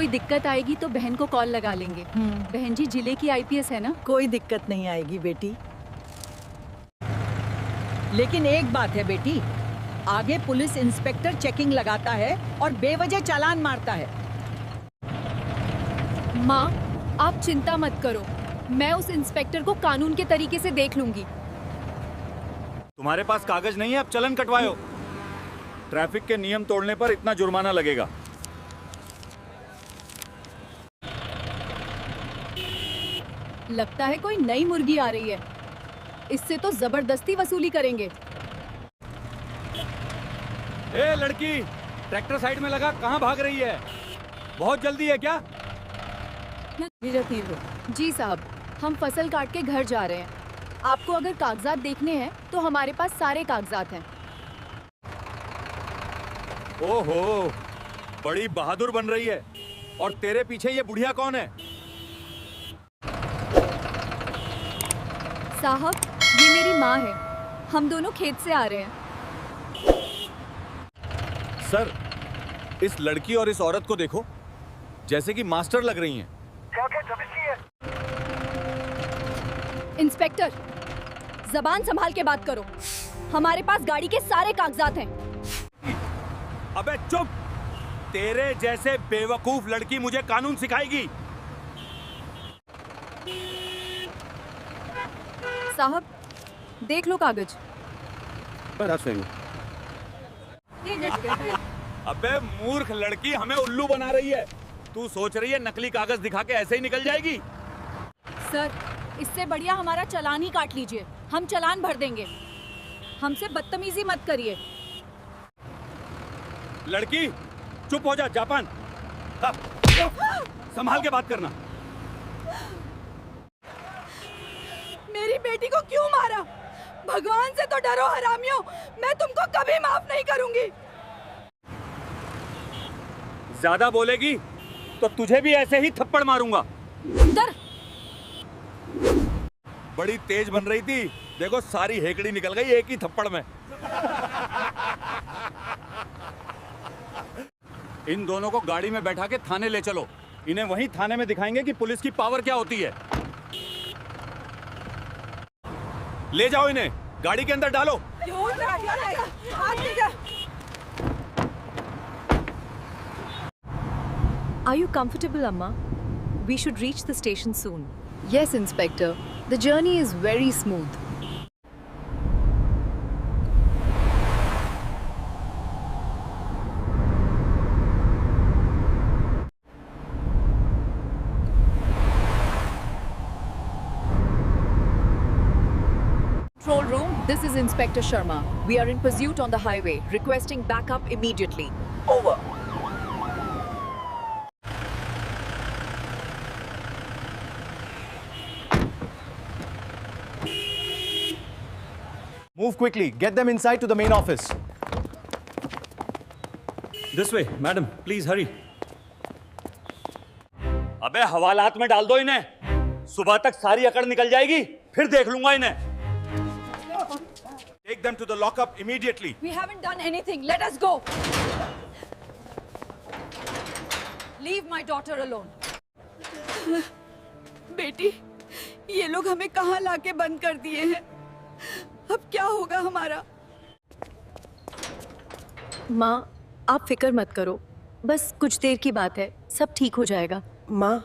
कोई दिक्कत आएगी तो बहन को कॉल लगा लेंगे। बहन जी जिले की आईपीएस है ना? कोई दिक्कत नहीं आएगी बेटी। लेकिन एक बात है बेटी, आगे पुलिस इंस्पेक्टर चेकिंग लगाता है और बेवजह चालान मारता है। माँ, आप चिंता मत करो, मैं उस इंस्पेक्टर को कानून के तरीके से देख लूंगी। तुम्हारे पास कागज नहीं है, अब चलन कटवाओ। ट्रैफिक के नियम तोड़ने पर इतना जुर्माना लगेगा। लगता है कोई नई मुर्गी आ रही है, इससे तो जबरदस्ती वसूली करेंगे। ए लड़की, ट्रैक्टर साइड में लगा, कहाँ भाग रही है? बहुत जल्दी है क्या? जी साहब, हम फसल काट के घर जा रहे हैं। आपको अगर कागजात देखने हैं तो हमारे पास सारे कागजात हैं। ओहो, बड़ी बहादुर बन रही है। और तेरे पीछे ये बुढ़िया कौन है? साहब, ये मेरी माँ है, हम दोनों खेत से आ रहे हैं। सर, इस लड़की और इस औरत को देखो, जैसे कि मास्टर लग रही हैं। इंस्पेक्टर, जबान संभाल के बात करो, हमारे पास गाड़ी के सारे कागजात हैं। अबे चुप! तेरे जैसे बेवकूफ लड़की मुझे कानून सिखाएगी? साहब, देख लो कागज। अबे मूर्ख लड़की, हमें उल्लू बना रही है। तू सोच रही है नकली कागज दिखा के ऐसे ही निकल जाएगी? सर, इससे बढ़िया हमारा चालान ही काट लीजिए, हम चालान भर देंगे। हमसे बदतमीजी मत करिए। लड़की चुप हो जा, जापान। संभाल के बात करना। मेरी बेटी को क्यों मारा? भगवान से तो डरो हरामियों, मैं तुमको कभी माफ नहीं करूंगी। ज्यादा बोलेगी तो तुझे भी ऐसे ही थप्पड़ मारूंगा। डर। बड़ी तेज बन रही थी, देखो सारी हेकड़ी निकल गई एक ही थप्पड़ में। इन दोनों को गाड़ी में बैठा के थाने ले चलो। इन्हें वहीं थाने में दिखाएंगे कि पुलिस की पावर क्या होती है। ले जाओ इन्हें, गाड़ी के अंदर डालो। Are you comfortable, Amma? We should reach the station soon. Yes, Inspector. The journey is very smooth. Control room, this is Inspector Sharma. We are in pursuit on the highway, requesting backup immediately. Over. Move quickly. Get them inside to the main office. This way, madam. Please hurry. अबे हवालात में डाल दो इन्हें। सुबह तक सारी अकड़ निकल जाएगी, फिर देख लूंगा इन्हें। Take them to the lockup immediately. We haven't done anything. Let us go. Leave my daughter alone. बेटी, ये लोग हमें कहाँ लाके बंद कर दिए हैं? अब क्या होगा हमारा? माँ, आप फिक्र मत करो, बस कुछ देर की बात है, सब ठीक हो जाएगा। माँ,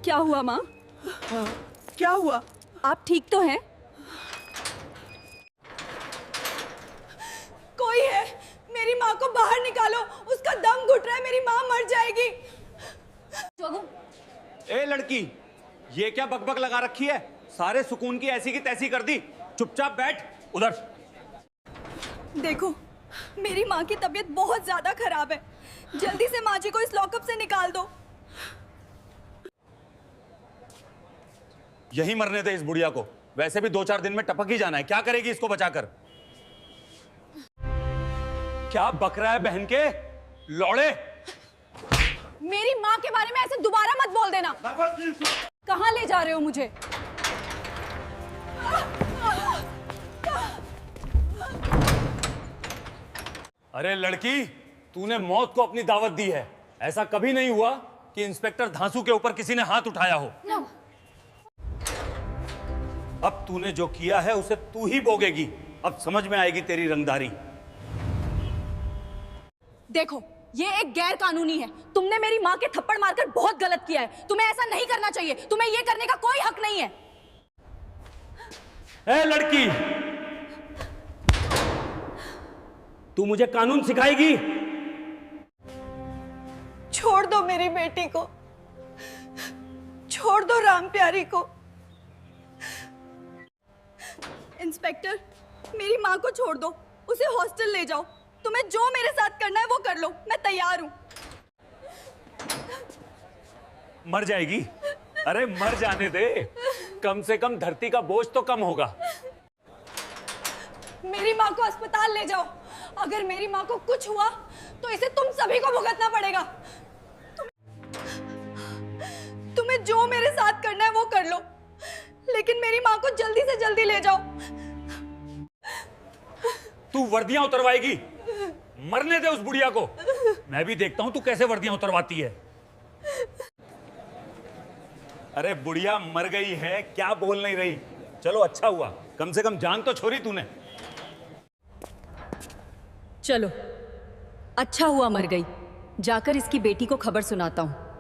क्या हुआ माँ? क्या हुआ? आप ठीक तो हैं? कोई है, मेरी माँ को बाहर निकालो, उसका दम घुट रहा है, मेरी माँ मर जाएगी। ए लड़की, ये क्या बकबक लगा रखी है? सारे सुकून की ऐसी की तैसी कर दी। चुपचाप बैठ उधर। देखो, मेरी माँ की तबीयत बहुत ज्यादा खराब है, जल्दी से माँ जी को इस लॉकअप से निकाल दो। यही मरने दे इस बुढ़िया को, वैसे भी 2-4 दिन में टपक ही जाना है। क्या करेगी इसको बचाकर? क्या बक रहा है बहन के लौड़े? मेरी माँ के बारे में ऐसे दोबारा मत बोल देना। कहाँ ले जा रहे हो मुझे? अरे लड़की, तूने मौत को अपनी दावत दी है। ऐसा कभी नहीं हुआ कि इंस्पेक्टर धांसू के ऊपर किसी ने हाथ उठाया हो। अब तूने जो किया है उसे तू ही भोगेगी। अब समझ में आएगी तेरी रंगदारी। देखो, ये एक गैर कानूनी है। तुमने मेरी माँ के थप्पड़ मारकर बहुत गलत किया है। तुम्हें ऐसा नहीं करना चाहिए। तुम्हें ये करने का कोई हक नहीं है। ए लड़की, तू मुझे कानून सिखाएगी? छोड़ दो मेरी बेटी को, छोड़ दो राम प्यारी को। इंस्पेक्टर, मेरी माँ को छोड़ दो, उसे हॉस्टल ले जाओ। तुम्हें जो मेरे साथ करना है वो कर लो, मैं तैयार हूं। मर जाएगी? अरे मर जाने दे, कम से कम धरती का बोझ तो कम होगा। मेरी माँ को अस्पताल ले जाओ। अगर मेरी माँ को कुछ हुआ तो इसे तुम सभी को भुगतना पड़ेगा। तुम्हें जो मेरे साथ करना है वो कर लो, लेकिन मेरी माँ को जल्दी से जल्दी ले जाओ। तू वर्दियां उतरवाएगी? मरने दे उस बुढ़िया को। मैं भी देखता हूं तू कैसे वर्दियां उतरवाती है। अरे बुढ़िया मर गई है, क्या बोल नहीं रही? चलो अच्छा हुआ, कम से कम जान तो छोड़ी तूने। चलो, अच्छा हुआ मर गई। जाकर इसकी बेटी को खबर सुनाता हूँ।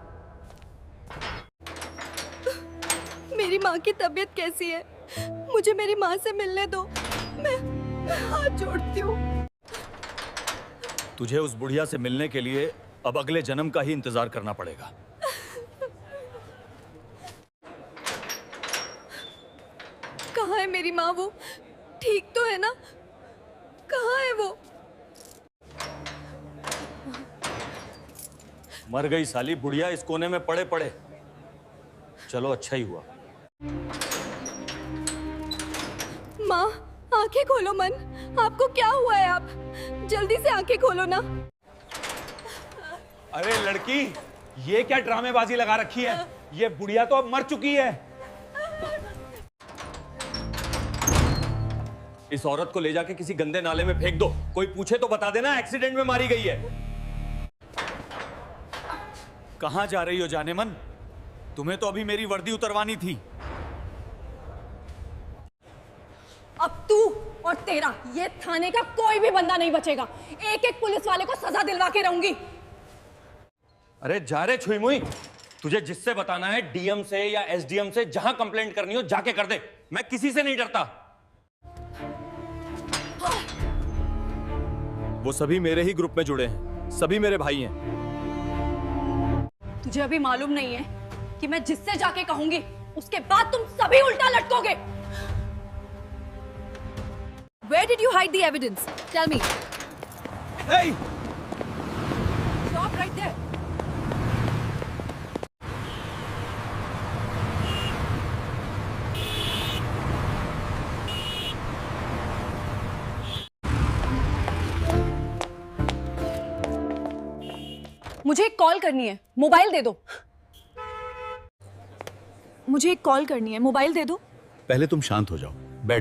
मेरी माँ की तबीयत कैसी है? मुझे मेरी माँ से मिलने दो। मैं हाथ जोड़ती हूँ। तुझे उस बुढ़िया से मिलने के लिए अब अगले जन्म का ही इंतजार करना पड़ेगा। कहाँ है मेरी माँ? वो ठीक तो है ना? कहाँ है वो? मर गई साली बुढ़िया इस कोने में पड़े पड़े। चलो अच्छा ही हुआ। माँ, आंखें खोलो। मन, आपको क्या हुआ है? आप जल्दी से आंखें खोलो ना। अरे लड़की, ये क्या ड्रामेबाजी लगा रखी है? ये बुढ़िया तो अब मर चुकी है। इस औरत को ले जाके किसी गंदे नाले में फेंक दो। कोई पूछे तो बता देना एक्सीडेंट में मारी गई है। कहां जा रही हो जाने मन? तुम्हें तो अभी मेरी वर्दी उतरवानी थी। अब तू और तेरा ये थाने का कोई भी बंदा नहीं बचेगा। एक एक पुलिस वाले को सजा दिलवा के रहूंगी। अरे जा रे छुई मुई, तुझे जिससे बताना है डीएम से या एसडीएम से, जहां कंप्लेंट करनी हो जाके कर दे। मैं किसी से नहीं डरता। वो सभी मेरे ही ग्रुप में जुड़े हैं, सभी मेरे भाई हैं। तुझे अभी मालूम नहीं है कि मैं जिससे जाके कहूंगी उसके बाद तुम सभी उल्टा लटकोगे। Where did you hide the evidence? Tell me. Hey! Stop right there. मुझे एक कॉल करनी है, मोबाइल दे दो। मुझे एक कॉल करनी है, मोबाइल दे दो। पहले तुम शांत हो जाओ।